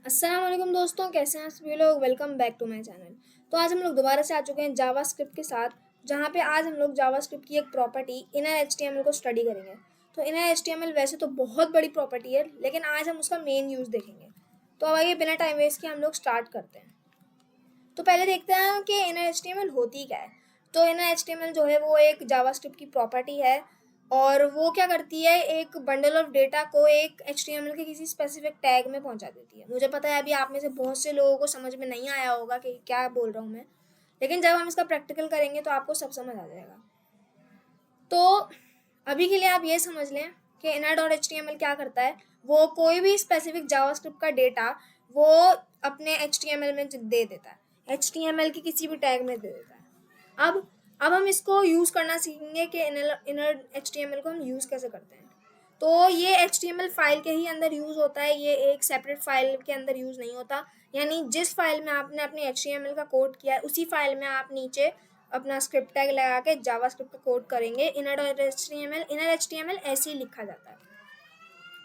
अस्सलाम वालेकुम दोस्तों, कैसे हैं आप सभी लोग। Welcome back to my channel. तो आज हम लोग दोबारा से आ चुके हैं जावास्क्रिप्ट के साथ, जहाँ पे आज हम लोग जावास्क्रिप्ट की एक प्रॉपर्टी इनर एचटीएमएल को स्टडी करेंगे। तो इनर एचटीएमएल वैसे तो बहुत बड़ी प्रॉपर्टी है, लेकिन आज हम उसका मेन यूज़ देखेंगे। तो अब आइए बिना टाइम वेस्ट किए हम लोग स्टार्ट करते हैं। तो पहले देखते हैं कि इनर एचटीएमएल होती क्या है। तो इनर एचटीएमएल जो है वो एक जावास्क्रिप्ट की प्रॉपर्टी है, और वो क्या करती है, एक बंडल ऑफ डेटा को एक एचटीएमएल के किसी स्पेसिफिक टैग में पहुंचा देती है। मुझे पता है अभी आप में से बहुत से लोगों को समझ में नहीं आया होगा कि क्या बोल रहा हूँ मैं, लेकिन जब हम इसका प्रैक्टिकल करेंगे तो आपको सब समझ आ जाएगा। तो अभी के लिए आप ये समझ लें कि inner dot H T M L क्या करता है। वो कोई भी स्पेसिफिक जावास्क्रिप्ट का डेटा वो अपने एच टी एम एल में दे देता है, एच टी एम एल की किसी भी टैग में दे देता है। अब हम इसको यूज़ करना सीखेंगे कि inner H T M L को हम यूज़ कैसे करते हैं। तो ये H T M L file के ही अंदर यूज़ होता है, ये एक सेपरेट फाइल के अंदर यूज़ नहीं होता। यानी जिस फाइल में आपने अपने एच टी एम एल का कोड किया है, उसी फाइल में आप नीचे अपना स्क्रिप्ट टैग लगा के जावास्क्रिप्ट का कोड करेंगे। इनर एचटीएमएल ऐसे ही लिखा जाता है।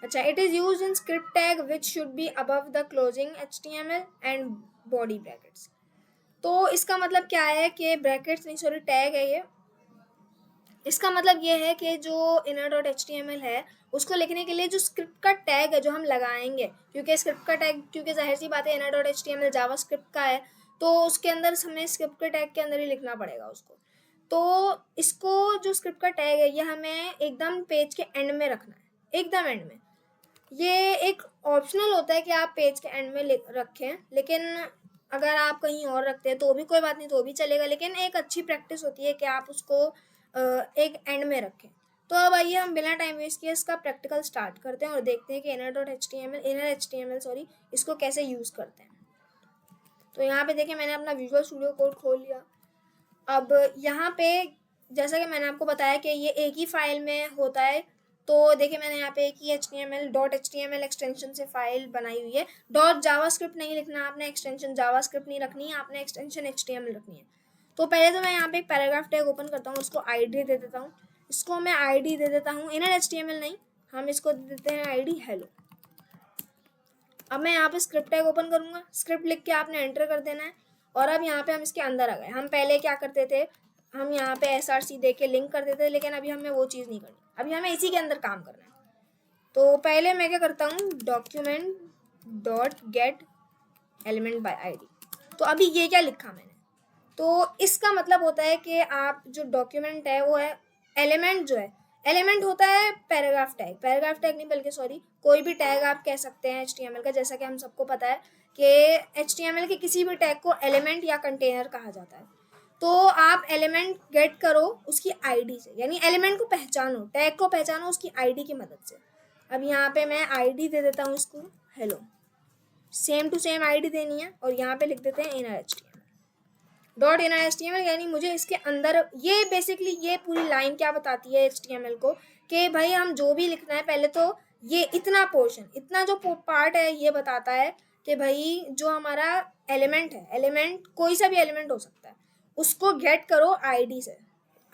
अच्छा, it is used in script tag which should be above the closing HTML and body brackets. तो इसका मतलब क्या है कि ब्रैकेट्स नहीं, सॉरी, टैग है ये। इसका मतलब ये है कि जो inner dot H T M L है, उसको लिखने के लिए जो स्क्रिप्ट का टैग है जो हम लगाएंगे, क्योंकि स्क्रिप्ट का टैग, क्योंकि जाहिर सी बात है inner dot H T M L JavaScript का है, तो उसके अंदर हमें स्क्रिप्ट के टैग के अंदर ही लिखना पड़ेगा उसको। तो इसको जो स्क्रिप्ट का टैग है ये हमें एकदम पेज के एंड में रखना है, एकदम एंड में। ये एक ऑप्शनल होता है कि आप पेज के एंड में रखें, लेकिन अगर आप कहीं और रखते हैं तो भी कोई बात नहीं, तो भी चलेगा, लेकिन एक अच्छी प्रैक्टिस होती है कि आप उसको एक एंड में रखें। तो अब आइए हम बिना टाइम वेस्ट किए इसका प्रैक्टिकल स्टार्ट करते हैं और देखते हैं कि inner H T M L sorry, इसको कैसे यूज़ करते हैं। तो यहाँ पे देखिए मैंने अपना विजुअल स्टूडियो कोड खोल लिया। अब यहाँ पे जैसा कि मैंने आपको बताया कि ये एक ही फाइल में होता है, तो देखिए मैंने यहाँ पे एक ही H T M L extension से फाइल बनाई हुई है। डॉट जावास्क्रिप्ट नहीं लिखना आपने, एक्सटेंशन जावास्क्रिप्ट नहीं रखनी है आपने, extension H T M L रखनी है। तो पहले तो मैं यहाँ पे एक पैराग्राफ टैग ओपन करता हूँ, उसको आई डी दे देता हूँ। इसको मैं आई डी दे देता हूँ, inner H T M L नहीं, हम इसको दे देते हैं आई डी हेलो। अब मैं यहाँ पे स्क्रिप्ट टैग ओपन करूँगा, स्क्रिप्ट लिख के आपने एंटर कर देना है। और अब यहाँ पे हम इसके अंदर आ गए। हम पहले क्या करते थे, हम यहाँ पे SRC दे के लिंक कर देते थे, लेकिन अभी हमें वो चीज़ नहीं करनी, अभी हमें इसी के अंदर काम करना है। तो पहले मैं क्या करता हूँ, document dot gate element by ID। तो अभी ये क्या लिखा मैंने, तो इसका मतलब होता है कि आप जो डॉक्यूमेंट है वो है एलिमेंट, जो है एलिमेंट होता है पैराग्राफ टैग नहीं, बल्कि सॉरी, कोई भी टैग आप कह सकते हैं HTML का। जैसा कि हम सबको पता है कि HTML के किसी भी टैग को एलिमेंट या कंटेनर कहा जाता है। तो आप एलिमेंट गेट करो उसकी ID से, यानी एलिमेंट को पहचानो, टैग को पहचानो उसकी ID की मदद से। अब यहाँ पे मैं ID दे देता हूँ इसको hello, same to same ID देनी है, और यहाँ पे लिख देते हैं inner HTML dot inner H T M L. यानी मुझे इसके अंदर ये बेसिकली ये पूरी लाइन क्या बताती है एच टी एम एल को, कि भाई हम जो भी लिखना है पहले तो ये इतना पोर्शन, इतना जो पार्ट है ये बताता है कि भाई जो हमारा एलिमेंट है, एलिमेंट कोई सा भी एलिमेंट हो सकता है, उसको गेट करो आईडी से।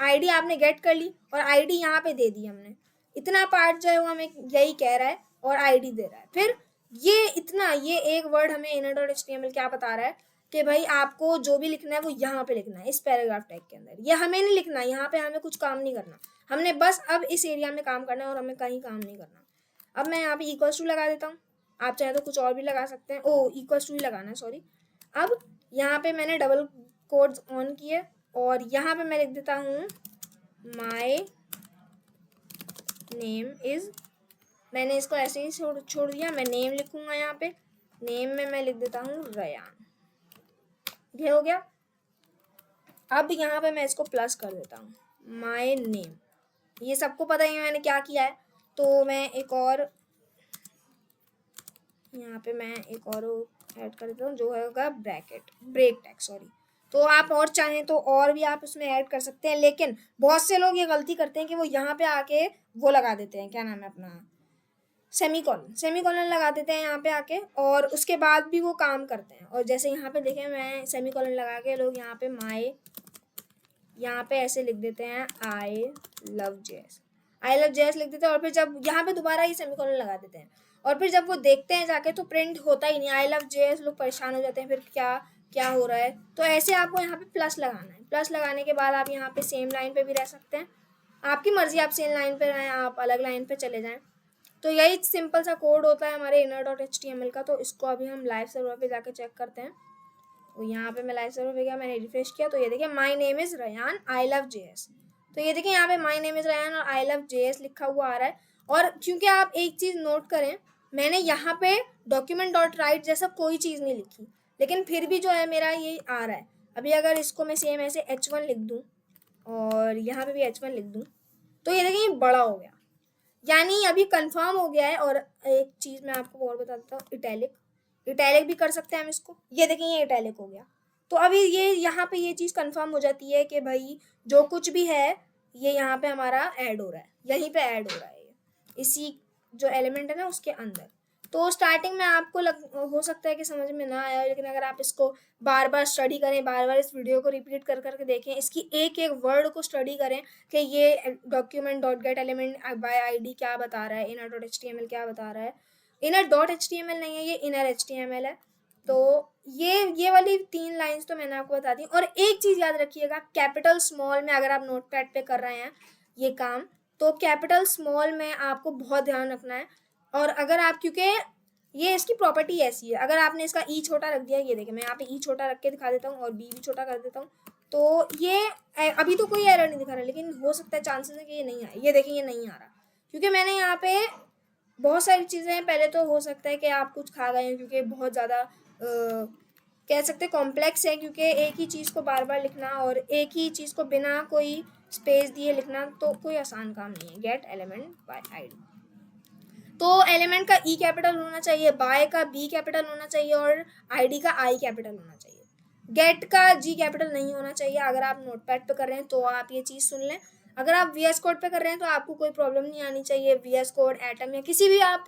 आईडी आपने गेट कर ली और आईडी यहाँ पे दे दी हमने। इतना पार्ट जो है वो हमें यही कह रहा है और आईडी दे रहा है। फिर ये इतना, ये एक वर्ड हमें inner dot H T M L क्या बता रहा है कि भाई आपको जो भी लिखना है वो यहाँ पे लिखना है, इस पैराग्राफ टैग के अंदर। ये हमें नहीं लिखना, यहाँ पे हमें कुछ काम नहीं करना, हमने बस अब इस एरिया में काम करना है और हमें कहीं काम नहीं करना। अब मैं यहाँ पे इक्वल्स टू लगा देता हूँ, आप चाहे तो कुछ और भी लगा सकते हैं, ओ इक्वल्स टू ही लगाना है सॉरी। अब यहाँ पे मैंने डबल कोड्स ऑन किए और यहाँ पे मैं लिख देता हूँ माई नेम इज, मैंने इसको ऐसे ही छोड़ दिया, मैं नेम लिखूंगा यहाँ पे। नेम में मैं लिख देता हूँ रयान, ये हो गया। अब यहाँ पे मैं इसको प्लस कर देता हूँ माई नेम, ये सबको पता ही है मैंने क्या किया है। तो मैं एक और यहाँ पे मैं एक और ऐड कर देता हूँ जो होगा ब्रेक टैग सॉरी। तो आप और चाहें तो और भी आप उसमें ऐड कर सकते हैं, लेकिन बहुत से लोग ये गलती करते हैं कि वो यहाँ पे आके वो लगा देते हैं, क्या नाम है अपना, सेमी कॉलन लगा देते हैं यहाँ पे आके, और उसके बाद भी वो काम करते हैं। और जैसे यहाँ पे देखें, मैं सेमी कॉलन लगा के लोग यहाँ पे यहाँ पे ऐसे लिख देते हैं आई लव जेएस लिख देते हैं, और फिर जब यहाँ पे दोबारा ही सेमीकोलन लगा देते हैं। और फिर जब वो देखते हैं जाके तो प्रिंट होता ही नहीं, आई लव जेएस, लोग परेशान हो जाते हैं फिर क्या क्या हो रहा है। तो ऐसे आपको यहाँ पे प्लस लगाना है। प्लस लगाने के बाद आप यहाँ पे सेम लाइन पे भी रह सकते हैं, आपकी मर्जी, आप सेम लाइन पे रहें, आप अलग लाइन पे चले जाएं। तो यही सिंपल सा कोड होता है हमारे inner.html का। तो इसको अभी हम लाइव सर्वर पे जाके चेक करते हैं। तो यहाँ पे मैं लाइव सर्वर पे गया, मैंने रिफ्रेश किया, तो ये देखिए my name is Ryan I love JS. तो ये देखिए यहाँ पे माई नेम इज़ रयान और आई लव जेएस लिखा हुआ आ रहा है। और क्योंकि आप एक चीज़ नोट करें, मैंने यहाँ पे document.write जैसा कोई चीज़ नहीं लिखी, लेकिन फिर भी जो है मेरा ये आ रहा है। अभी अगर इसको मैं सेम ऐसे h1 लिख दूँ और यहाँ पे भी h1 लिख दूँ, तो ये देखिए ये बड़ा हो गया, यानी अभी कंफर्म हो गया है। और एक चीज़ मैं आपको और बताता हूँ, इटैलिक, इटैलिक भी कर सकते हैं हम इसको। ये देखें ये इटैलिक हो गया। तो अभी ये यहाँ पे ये चीज़ कंफर्म हो जाती है कि भाई जो कुछ भी है ये यहाँ पे हमारा ऐड हो रहा है, यहीं पे ऐड हो रहा है, ये इसी जो एलिमेंट है ना उसके अंदर। तो स्टार्टिंग में आपको हो सकता है कि समझ में ना आया, लेकिन अगर आप इसको बार बार स्टडी करें, बार बार इस वीडियो को रिपीट कर करके देखें, इसकी एक एक वर्ड को स्टडी करें कि ये document dot gate element by ID क्या बता रहा है, inner.html क्या बता रहा है। inner.html नहीं है, ये inner.html है। तो ये वाली 3 लाइंस तो मैंने आपको बता दी। और एक चीज़ याद रखिएगा, कैपिटल स्मॉल में अगर आप नोटपैड पे कर रहे हैं ये काम, तो कैपिटल स्मॉल में आपको बहुत ध्यान रखना है। और अगर आप, क्योंकि ये इसकी प्रॉपर्टी ऐसी है, अगर आपने इसका ई छोटा रख दिया, ये देखिए मैं यहाँ पे ई छोटा रख के दिखा देता हूँ और बी भी छोटा कर देता हूँ, तो ये अभी तो कोई एरर नहीं दिखा रहा, लेकिन हो सकता है चांसेस है कि ये नहीं आए। ये देखिए ये नहीं आ रहा, क्योंकि मैंने यहाँ पे बहुत सारी चीज़ें हैं। पहले तो हो सकता है कि आप कुछ खा गए हैं, क्योंकि बहुत ज़्यादा कह सकते हैं कॉम्प्लेक्स है, क्योंकि एक ही चीज़ को बार बार लिखना और एक ही चीज़ को बिना कोई स्पेस दिए लिखना तो कोई आसान काम नहीं है। गेट एलिमेंट बाय आईडी, तो एलिमेंट का ई कैपिटल होना चाहिए, बाय का बी कैपिटल होना चाहिए और आईडी का आई कैपिटल होना चाहिए। गेट का जी कैपिटल नहीं होना चाहिए। अगर आप नोटपैड पे कर रहे हैं तो आप ये चीज़ सुन लें। अगर आप वी एस कोड पे कर रहे हैं तो आपको कोई प्रॉब्लम नहीं आनी चाहिए। वी एस कोड, एटम या किसी भी आप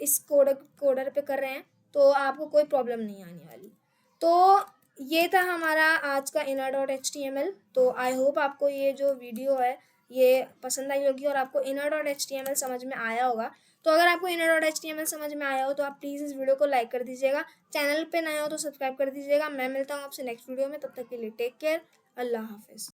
इस कोडर पे कर रहे हैं तो आपको कोई प्रॉब्लम नहीं आने वाली। तो ये था हमारा आज का inner.html। तो आई होप आपको ये जो वीडियो है ये पसंद आई होगी और आपको inner.html समझ में आया होगा। तो अगर आपको inner.html समझ में आया हो तो आप प्लीज़ इस वीडियो को लाइक कर दीजिएगा, चैनल पे नए हो तो सब्सक्राइब कर दीजिएगा। मैं मिलता हूँ आपसे नेक्स्ट वीडियो में, तब तक के लिए टेक केयर, अल्लाह हाफिज़।